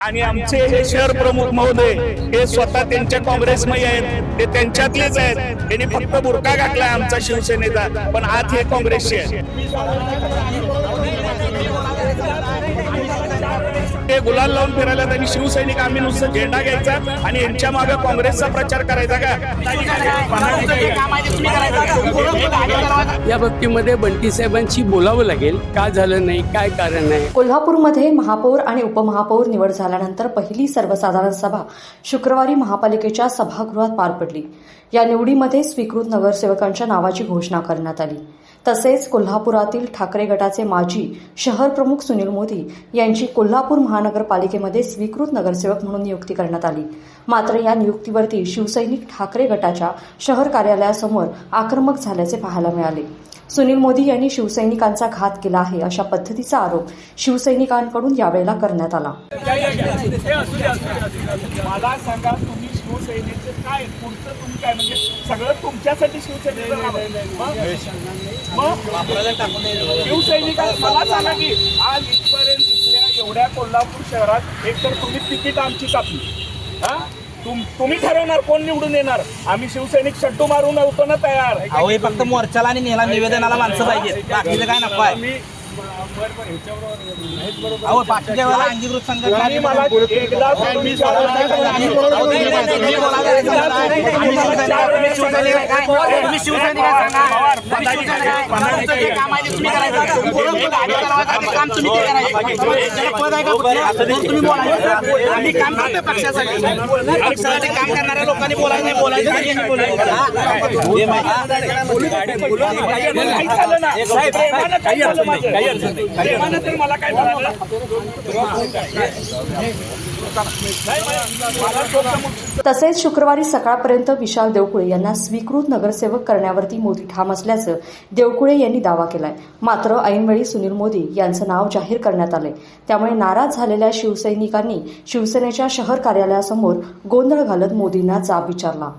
आणि आमचे हे शहर प्रमुख महोदय हे स्वतः त्यांच्या काँग्रेसमय आहेत, ते त्यांच्यातलेच आहेत. त्यांनी फक्त बुरका घातलाय आमचा शिवसेनेचा, पण आत हे काँग्रेसचे आहेत. ते गुलाल लावून फिरायला आणि शिवसैनिक आम्ही नुसतं झेंडा घ्यायचा आणि यांच्या मागे काँग्रेसचा प्रचार करायचा का? या बाबतीमध्ये बंटी साहेबांची बोलावं लागेल, का झालं नाही, काय कारण आहे. कोल्हापूरमध्ये महापौर आणि उपमहापौर निवड झाल्यानंतर पहिली सर्वसाधारण सभा शुक्रवारी महापालिकेच्या सभागृहात पार पडली. या निवडीमध्ये स्वीकृत नगरसेवकांच्या नावाची घोषणा करण्यात आली. तसेच कोल्हापुरातील ठाकरे गटाचे माजी शहर प्रमुख सुनील मोदी यांची कोल्हापूर महानगरपालिकेमध्ये स्वीकृत नगरसेवक म्हणून नियुक्ती करण्यात आली. मात्र या नियुक्तीवरती शिवसैनिक ठाकरे गटाच्या शहर कार्यालयासमोर आक्रमक झाल्याचे पाहायला मिळाले. सुनील मोदी यांनी शिवसैनिकांचा घात केला आहे अशा पद्धतीचा आरोप शिवसैनिकांकडून यावेळेला करण्यात आला. मला सांगा, तुम्ही शिवसेनेचं काय पुढचं तुम्ही काय म्हणजे सगळं तुमच्यासाठी शिवसैनिक मला सांगा की आज इथपर्यंत इथल्या एवढ्या कोल्हापूर शहरात एकतर तुम्ही तिकीट आमची कापली, हा तुम्ही ठरवणार कोण निवडून येणार. आम्ही शिवसैनिक शड्डू मारून होतो ना तयार. अहो हे फक्त मोर्चाला आणि नेला निवेदनाला माणसं पाहिजे, बाकीचं काय नको आहे. अहो बाकीच्या वेळेला अंगीकृत संघटना मला एकदा काम करणाऱ्या लोकांनी बोलायचं तर मला काय तसेच शुक्रवारी सकाळपर्यंत विशाल देवकुळे यांना स्वीकृत नगरसेवक करण्यावरती मोदी ठाम असल्याचं देवकुळे यांनी दावा केलाय. मात्र ऐनवेळी सुनील मोदी यांचं नाव जाहीर करण्यात आलंय. त्यामुळे नाराज झालेल्या शिवसैनिकांनी शिवसेनेच्या शहर कार्यालयासमोर गोंधळ घालत मोदींना जाब विचारला.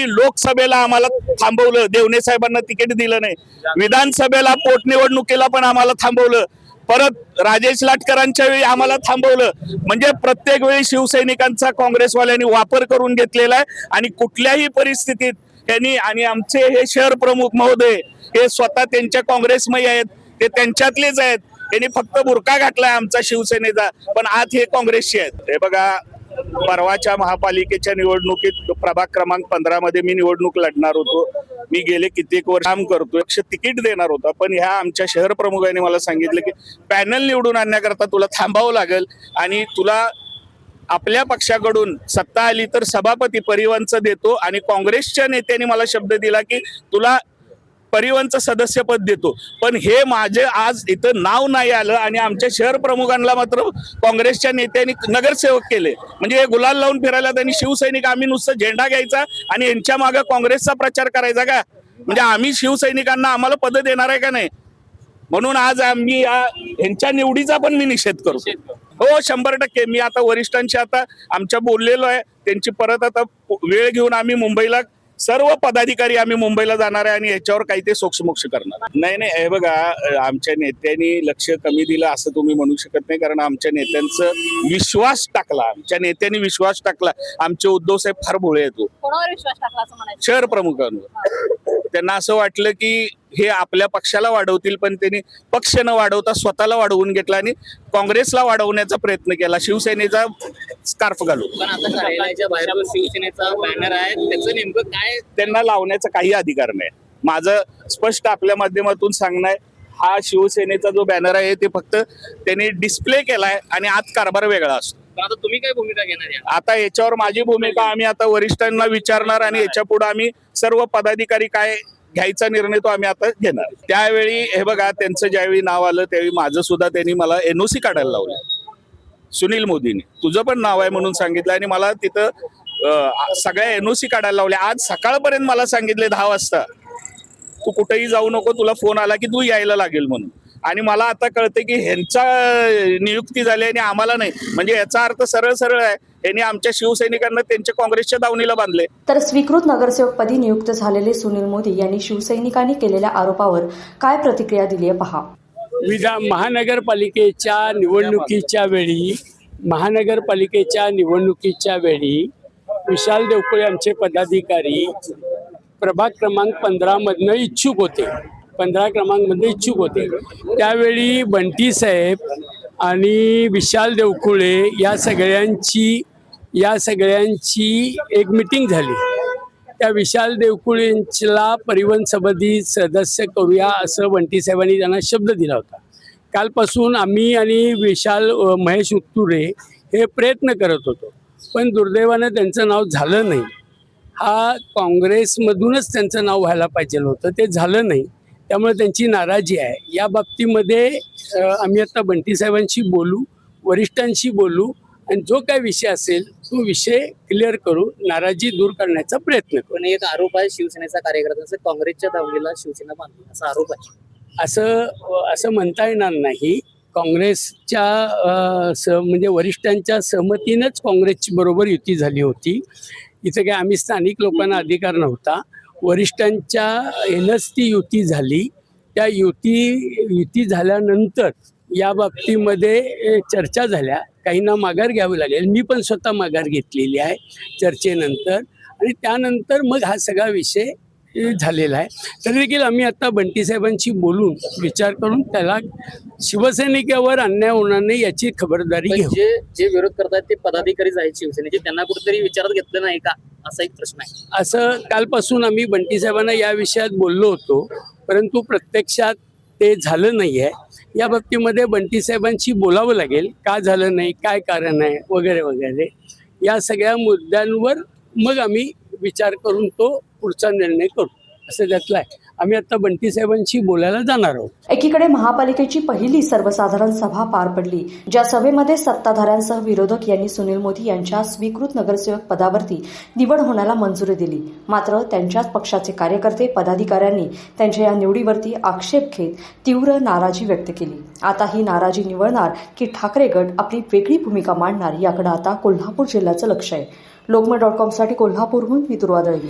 लोकसभेला आम्हाला थांबवलं, देवणे साहेबांना तिकीट दिलं नाही. विधानसभेला पोटनिवडणुकीला पण आम्हाला थांबवलं. परत राजेश लाटकरांच्या वेळी आम्हाला थांबवलं. म्हणजे प्रत्येक वेळी शिवसैनिकांचा काँग्रेसवाल्यांनी वापर करून घेतलेला आहे आणि कुठल्याही परिस्थितीत त्यांनी आणि आमचे हे शहर प्रमुख महोदय हे स्वतः त्यांच्या काँग्रेसमय आहेत, ते त्यांच्यातलेच आहेत. त्यांनी फक्त बुरका घातलाय आमचा शिवसेनेचा, पण आत हे काँग्रेसचे आहेत. हे बघा, परवाच्या महापालिकेच्या निवडणुकीत प्रभाग क्रमांक 15 मध्ये मी निवडणूक लढणार होतो. मी गेले कित्येक वर्ष काम करतोय, तिकीट देणार होता. पण ह्या आमच्या शहर प्रमुखांनी मला सांगितलं की पॅनल निवडून आणण्याकरता तुला थांबावं लागेल आणि तुला आपल्या पक्षाकडून सत्ता आली तर सभापती परिवहनचं देतो आणि काँग्रेसच्या नेत्यांनी मला शब्द दिला की तुला परिवहनचं सदस्यपद देतो. पण हे माझे आज इथं नाव नाही आलं आणि आमच्या शहर प्रमुखांना मात्र काँग्रेसच्या नेत्यांनी नगरसेवक केले. म्हणजे हे गुलाल लावून फिरायला आणि शिवसैनिक आम्ही नुसतं झेंडा घ्यायचा आणि यांच्या मागे काँग्रेसचा प्रचार करायचा का? म्हणजे आम्ही शिवसैनिकांना आम्हाला पद देणार आहे का नाही? म्हणून आज आम्ही यांच्या निवडीचा पण मी निषेध करतो. हो, 100%. मी आता वरिष्ठांशी आता आमच्या बोललेलो आहे. त्यांची परत आता वेळ घेऊन आम्ही मुंबईला सर्व पदाधिकारी आम्ही मुंबईला जाणार आहे आणि याच्यावर काही ते सोक्षमोक्ष करणार नाही. हे बघा, आमच्या नेत्यांनी लक्ष कमी दिलं असं तुम्ही म्हणू शकत नाही, कारण आमच्या नेत्यांचं विश्वास टाकला. आमच्या नेत्यांनी विश्वास टाकला. आमचे उद्धव साहेब फार भोळे येतो. कोणावर विश्वास टाकला असं म्हणायचं? शहर प्रमुखांवर. त्यांना असं वाटलं की हे आपल्या पक्षाला वाढवतील, पण त्यांनी पक्ष न वाढवता स्वतःला वाढवून घेतला आणि काँग्रेसला वाढवण्याचा प्रयत्न केला, शिवसेनेचा स्कार्फ घालून. पण आता कार्यालयाच्या बाहेर शिवसेनेचा बॅनर आहे, त्याचं नेमकं काय? त्यांना लावण्याचा काही अधिकार नाही. माझं स्पष्ट आपल्या माध्यमातून सांगणं आहे, हा शिवसेनेचा जो बॅनर आहे ते फक्त त्यांनी डिस्प्ले केलाय आणि आत कारभार वेगळा असतो. आता तुम्ही काय भूमिका घेणार आहे? आता याच्यावर माझी भूमिका आम्ही आता वरिष्ठांना विचारणार आणि याच्या पुढे आम्ही सर्व पदाधिकारी काय घ्यायचा निर्णय तो आम्ही आता घेणार. त्यावेळी हे बघा, त्यांचं ज्यावेळी नाव आलं त्यावेळी माझं सुद्धा त्यांनी मला NOC काढायला लावलं. सुनील मोदींनी तुझं पण नाव आहे म्हणून सांगितलं आणि मला तिथं सगळ्या NOC काढायला लावल्या. आज सकाळपर्यंत मला सांगितले 10 वाजता तू कुठेही जाऊ नको, तुला फोन आला की तू यायला लागेल म्हणून. आणि मला आता कळते की ह्यांचा नियुक्ती झाली आणि आम्हाला नाही. म्हणजे याचा अर्थ सरळ आहे, यांनी आमच्या शिवसैनिकांना त्यांच्या काँग्रेसच्या दावणीला बांधले. तर स्वीकृत नगरसेवकपदी नियुक्त झालेले सुनील मोदी यांनी शिवसैनिकांनी केलेल्या आरोपावर काय प्रतिक्रिया दिली आहे पहा. महानगरपालिकेच्या निवडणुकीच्या वेळी महानगरपालिकेच्या निवडणुकीच्या वेळी विशाल देवकुळे आमचे पदाधिकारी प्रभाग क्रमांक 15 इच्छुक होते. 15 क्रमांकमध्ये इच्छुक होते. त्यावेळी बंटी साहेब आणि विशाल देवकुळे या सगळ्यांची एक मिटिंग झाली. त्या विशाल देवकुळेंला परिवहन समिती सदस्य करूया असं बंटी साहेबांनी त्यांना शब्द दिला होता. कालपासून आम्ही आणि विशाल महेश उत्तुरे हे प्रयत्न करत होतो, पण दुर्दैवानं त्यांचं नाव झालं नाही. हा काँग्रेसमधूनच त्यांचं नाव व्हायला पाहिजे होतं, ते झालं नाही. त्यामुळे त्यांची नाराजी आहे. या बाबतीमध्ये आम्ही आता बंटी साहेबांशी बोलू, वरिष्ठांशी बोलू आणि जो काय विषय असेल तो विषय क्लिअर करू, नाराजी दूर करण्याचा प्रयत्न करू. पण एक आरोप आहे शिवसेनेचा कार्यकर्त्यांचा, काँग्रेसच्या दावणीला शिवसेना बांधली असा आरोप आहे. असं म्हणता येणार नाही. काँग्रेसच्या म्हणजे वरिष्ठांच्या सहमतीनंच काँग्रेसची बरोबर युती झाली होती. इथं काय आम्ही स्थानिक लोकांना अधिकार नव्हता. वरिष्ठांच्या येणंच ती युती झाली. त्या युती झाल्यानंतर या बाबतीमध्ये चर्चा झाल्या. काहींना माघार घ्यावी लागेल. मी पण स्वतः माघार घेतलेली आहे चर्चेनंतर, आणि त्यानंतर मग हा सगळा विषय झालेला आहे. तरी देखील आम्ही आता बंटी साहेबांशी बोलून विचार करून त्याला शिवसैनिकावर अन्याय होणार नाही याची खबरदारी पण घेऊ. जे विरोध करतात ते पदाधिकारीच आहेत शिवसेनेचे, त्यांना कुठेतरी विचारात घेतलं नाही का असा एक प्रश्न आहे. असं कालपासून आम्ही बंटी साहेबांना या विषयात बोललो होतो, परंतु प्रत्यक्षात ते झालं नाही आहे. या बाबतीमध्ये बंटी साहेबांशी बोलावं लागेल, का झालं नाही, काय कारण आहे वगैरे वगैरे. या सगळ्या मुद्द्यांवर मग आम्ही विचार करून तो पुढचा निर्णय करू असं त्यातलं आहे. आम्ही आता बंटी साहेबांशी बोलायला जाणार आहोत. एकीकडे महापालिकेची पहिली सर्वसाधारण सभा पार पडली, ज्या सभेमध्ये सत्ताधाऱ्यांसह विरोधक यांनी सुनील मोदी यांच्या स्वीकृत नगरसेवक पदावरती निवड होण्याला मंजुरी दिली. मात्र त्यांच्याच पक्षाचे कार्यकर्ते पदाधिकाऱ्यांनी त्यांच्या या निवडीवरती आक्षेप घेत तीव्र नाराजी व्यक्त केली. आता ही नाराजी निवळणार की ठाकरे गट आपली वेगळी भूमिका मांडणार याकडे आता कोल्हापूर जिल्ह्याचं लक्ष आहे. लोकमत.com साठी कोल्हापूरहून मी दुर्वा दळवी.